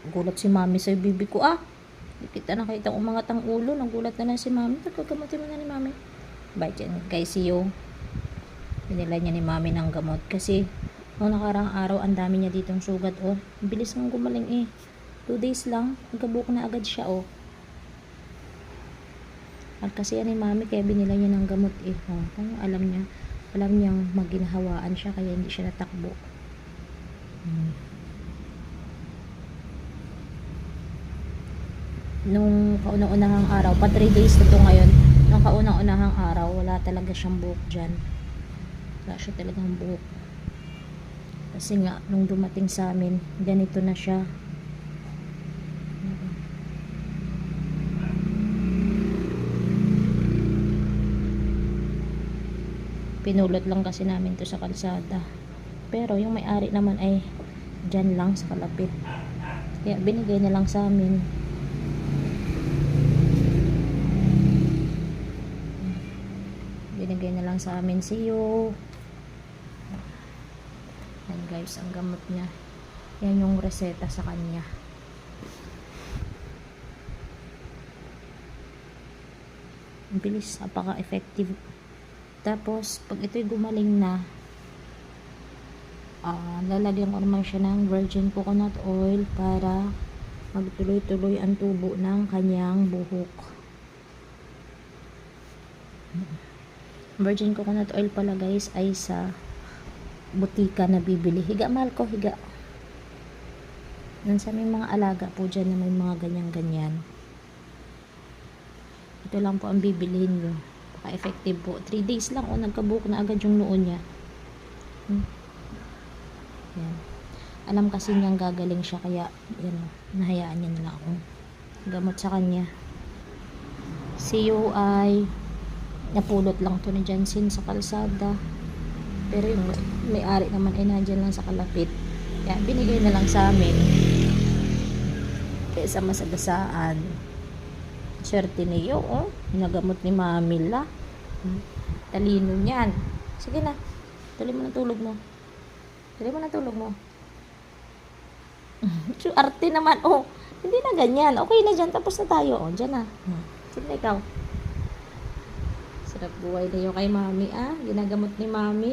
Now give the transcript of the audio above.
Gulat si mami sa bibi ko, ah. Di kita nakita umangat ang ulo. Nagulat na lang si mami. Pagkagamutin mo na ni mami. Bait yan kay Siyo. Pinila niya ni mami ng gamot. Kasi, noong nakarang araw, ang dami niya ditong sugat, oh. Bilis nang gumaling, eh. 2 days lang. Nagkabuko na agad siya, oh. At kasi yan ni mami, kaya binila niya ng gamot, eh. Oh, alam niyang maginhawaan siya, kaya hindi siya natakbo. Nung kaunang-unahang araw, pa 3 days na to ngayon, nung kaunang-unahang araw, wala talaga siyang buhok dyan. Wala siya talagang buhok. Kasi nga, nung dumating sa amin, ganito na siya. Pinulot lang kasi namin to sa kalsada. Pero yung may-ari naman ay dyan lang sa kalapit. Kaya binigay na lang sa amin. Binigay na lang sa amin Siyo. Yan guys, ang gamot niya. Yan yung reseta sa kanya. Ang bilis, napaka-effective. Tapos, pag ito'y gumaling na, lalagyan ko naman siya ng virgin coconut oil para magtuloy-tuloy ang tubo ng kanyang buhok. Virgin coconut oil pala guys ay sa butika na bibili. Higa, mahal ko, higa. Nansa may mga alaga po dyan na may mga ganyan-ganyan. Ito lang po ang bibilihin nyo. Effective po. 3 days lang, nagkabuhok na agad yung noon niya. Yan. Alam kasi niyang gagaling siya, kaya yan, nahayaan niya na akong gamot sa kanya. Siyo ay napulot lang to ni Jansen sa kalsada. Pero yung may-ari naman ay nandyan lang sa kalapit. Kaya binigay na lang sa amin. Kaysa masagasaan. Swerte niyo, oh. Nagamot ni Mami la. Talino niyan. Sige na. Tuloy mo na tulog mo. Tuloy mo na tulog mo. Arte naman, oh. Hindi na ganyan. Okay na dyan. Tapos na tayo, oh. Dyan na. Sige na ikaw. Sarap buhay na yung kay Mami, ah. Ginagamot ni Mami.